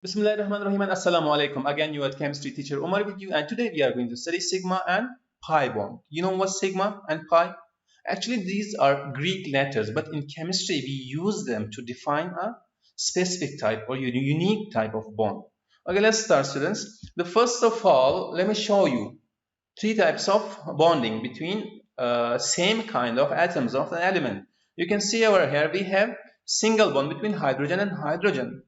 Bismillahirrahmanirrahim and Assalamu alaikum. Again, you are chemistry teacher Omar with you, and today we are going to study sigma and pi bond. You know what sigma and pi? Actually, these are Greek letters, but in chemistry we use them to define a specific type or unique type of bond. Okay, let's start, students. The first of all, let me show you three types of bonding between same kind of atoms of an element. You can see over here we have single bond between hydrogen and hydrogen.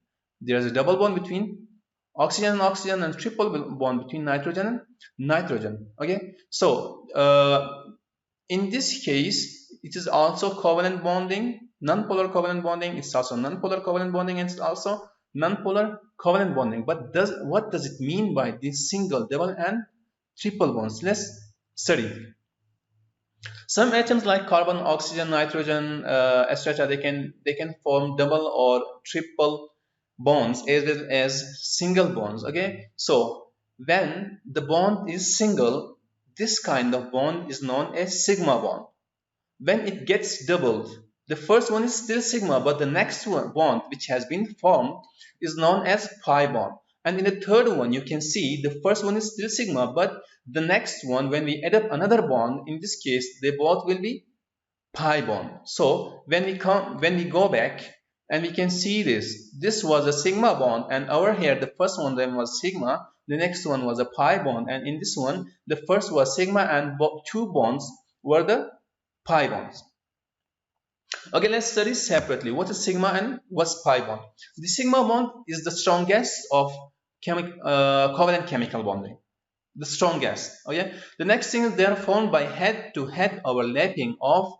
There is a double bond between oxygen and oxygen, and triple bond between nitrogen and nitrogen. Okay, so in this case it is also covalent bonding, non-polar covalent bonding. It's also non-polar covalent bonding, and it's also non-polar covalent bonding. But what does it mean by this single, double and triple bonds? Let's study. Some atoms like carbon, oxygen, nitrogen, etc. They can form double or triple bonds as well as single bonds. Okay, so when the bond is single, this kind of bond is known as sigma bond. When it gets doubled, the first one is still sigma, but the next one bond which has been formed is known as pi bond. And in the third one, you can see the first one is still sigma, but the next one, when we add up another bond, in this case they both will be pi bond. So when we go back and we can see this was a sigma bond, and over here the first one then was sigma, the next one was a pi bond, and in this one the first was sigma and two bonds were the pi bonds. Okay, let's study separately what is sigma and what's pi bond. The sigma bond is the strongest of covalent chemical bonding, the strongest. Okay, the next thing is they are formed by head-to-head overlapping of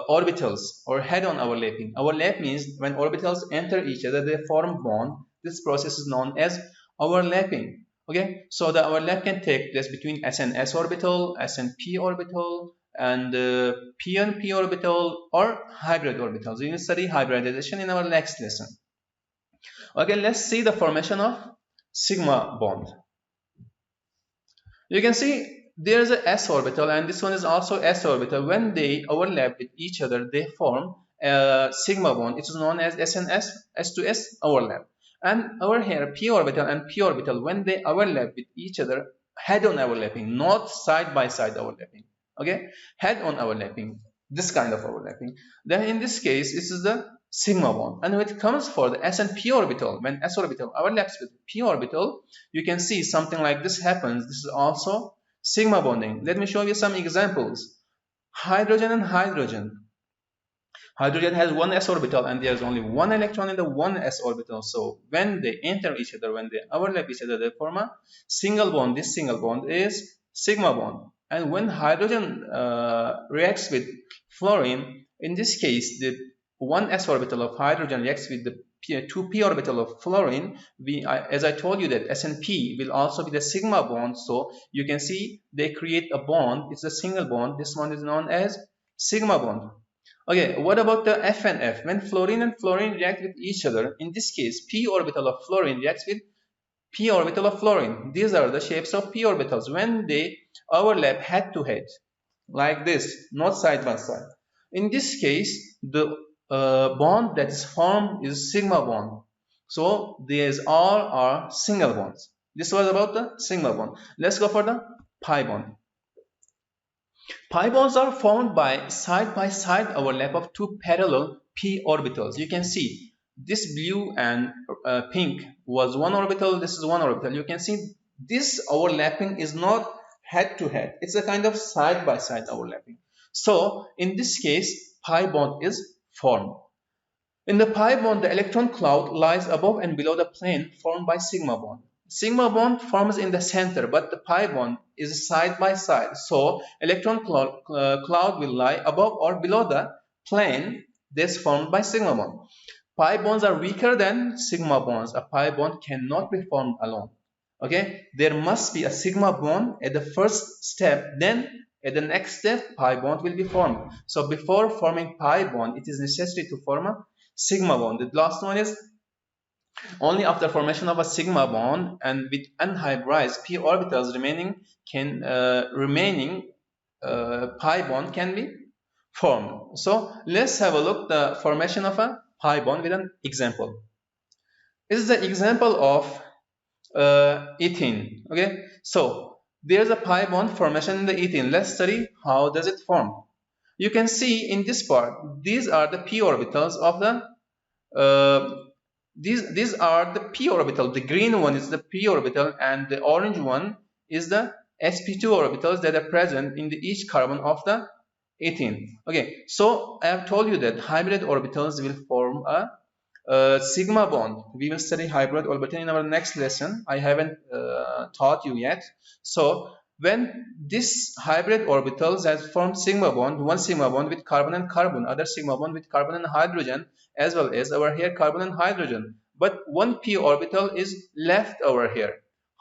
orbitals, or head-on overlapping. Overlap means when orbitals enter each other, they form bond. This process is known as overlapping. Okay, so the overlap can take place between s and s orbital, s and p orbital, and p and p orbital, or hybrid orbitals. We will study hybridization in our next lesson. Okay, let's see the formation of sigma bond. You can see there is a s orbital, and this one is also s orbital. When they overlap with each other, they form a sigma bond. It is known as s and s to s overlap. And over here, p orbital and p orbital, when they overlap with each other, head-on overlapping, not side-by-side overlapping. Okay, head-on overlapping, this kind of overlapping. Then in this case, this is the sigma bond. And when it comes for the s and p orbital, when s orbital overlaps with p orbital, you can see something like this happens. This is also sigma bonding. Let me show you some examples. Hydrogen and hydrogen. Hydrogen has one s orbital, and there's only one electron in the one s orbital. So when they enter each other, when they overlap each other, they form a single bond. This single bond is sigma bond. And when hydrogen reacts with fluorine, in this case, the one s orbital of hydrogen reacts with the 2p orbital of fluorine. As I told you, that s and p will also be the sigma bond. So you can see they create a bond. It's a single bond. This one is known as sigma bond. Okay, what about the F and F? When fluorine and fluorine react with each other, in this case, p orbital of fluorine reacts with p orbital of fluorine. These are the shapes of p orbitals when they overlap head to head, like this, not side by side. In this case, the bond that is formed is sigma bond. So these all are single bonds. This was about the sigma bond. Let's go for the pi bond. Pi bonds are formed by side-by-side overlap of two parallel p orbitals. You can see this blue and pink was one orbital, this is one orbital. You can see this overlapping is not head-to-head. It's a kind of side-by-side overlapping. So in this case, pi bond is formed. In the pi bond, the electron cloud lies above and below the plane formed by sigma bond. Sigma bond forms in the center, but the pi bond is side by side. So electron cloud will lie above or below the plane that's formed by sigma bond. Pi bonds are weaker than sigma bonds. A pi bond cannot be formed alone. Okay, there must be a sigma bond at the first step, then at the next step pi bond will be formed. So before forming pi bond, it is necessary to form a sigma bond. The last one is only after formation of a sigma bond and with unhybridized p orbitals remaining pi bond can be formed. So let's have a look the formation of a pi bond with an example. This is the example of ethene. Okay, so there's a pi bond formation in the ethene. Let's study how does it form. You can see in this part, these are the p orbitals of the these are the p orbital. The green one is the p orbital, and the orange one is the sp2 orbitals that are present in each carbon of the ethene. Okay, so I have told you that hybrid orbitals will form a sigma bond. We will study hybrid orbital in our next lesson. I haven't taught you yet. So when this hybrid orbitals has formed sigma bond, one sigma bond with carbon and carbon, other sigma bond with carbon and hydrogen, as well as over here carbon and hydrogen, but one p orbital is left over here.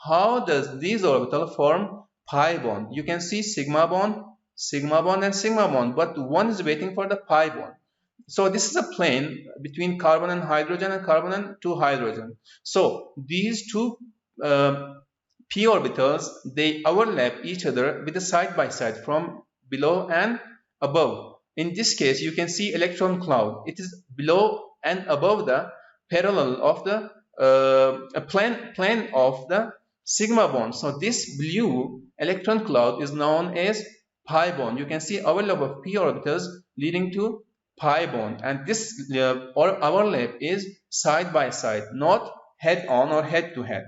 How does these orbital form pi bond? You can see sigma bond, and sigma bond, but one is waiting for the pi bond. So this is a plane between carbon and hydrogen and carbon and two hydrogen. So these two p orbitals, they overlap each other with a side by side from below and above. In this case, you can see electron cloud. It is below and above the parallel of the plane of the sigma bond. So this blue electron cloud is known as pi bond. You can see overlap of p orbitals leading to pi bond, and this overlap is side by side, not head on or head to head.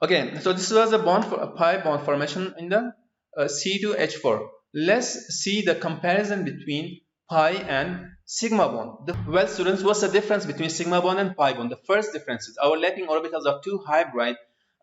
Okay, so this was a bond for a pi bond formation in the C2H4. Let's see the comparison between pi and sigma bond. Well, students, what's the difference between sigma bond and pi bond? The first difference is overlapping orbitals of two hybrid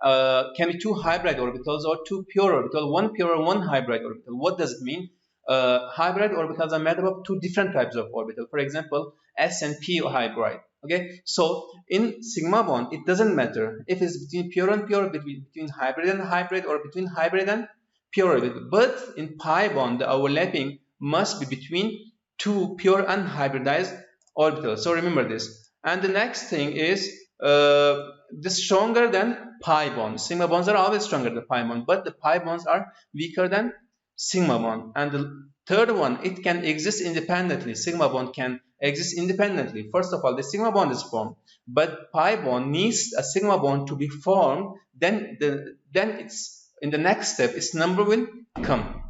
can be two hybrid orbitals or two pure orbitals, one pure, one hybrid orbital. What does it mean? Hybrid orbitals are made up of two different types of orbital. For example, S and P hybrid. Okay, so in sigma bond, it doesn't matter if it's between pure and pure, between hybrid and hybrid, or between hybrid and pure orbital. But in pi bond, the overlapping must be between two pure and hybridized orbitals. So remember this. And the next thing is this stronger than pi bond. Sigma bonds are always stronger than pi bond, but the pi bonds are weaker than sigma bond. And the third one, it can exist independently. Sigma bond can exist independently. First of all, the sigma bond is formed, but pi bond needs a sigma bond to be formed. Then it's in the next step, its number will come.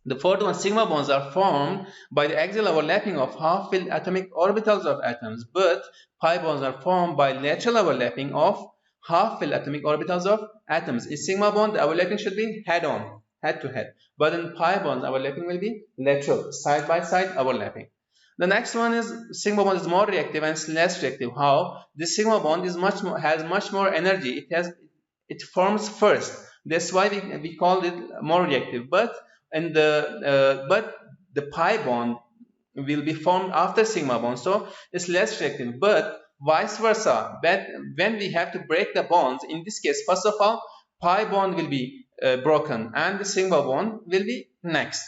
The fourth one, sigma bonds are formed by the axial overlapping of half-filled atomic orbitals of atoms, but pi bonds are formed by lateral overlapping of half-filled atomic orbitals of atoms. In sigma bond, the overlapping should be head-on, head to head, but in pi bonds, overlapping will be lateral, side by side overlapping. The next one is sigma bond is more reactive and less reactive. How? The sigma bond is has much more energy. It forms first. That's why we call it more reactive. But the pi bond will be formed after sigma bond, so it's less reactive. But vice versa, when we have to break the bonds, in this case, first of all, pi bond will be broken and the sigma bond will be next.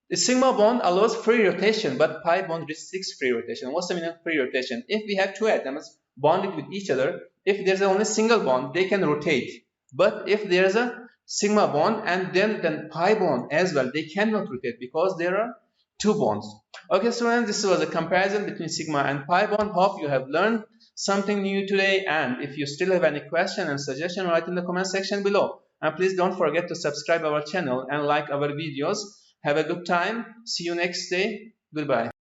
The sigma bond allows free rotation, but pi bond restricts free rotation. What's the meaning of free rotation? If we have two atoms bonded with each other, if there's only single bond, they can rotate. But if there's a sigma bond and then pi bond as well, they cannot rotate because there are two bonds. Okay, students, this was a comparison between sigma and pi bond. Hope you have learned something new today, and if you still have any question and suggestion, write in the comment section below. And please don't forget to subscribe our channel and like our videos. Have a good time. See you next day. Goodbye.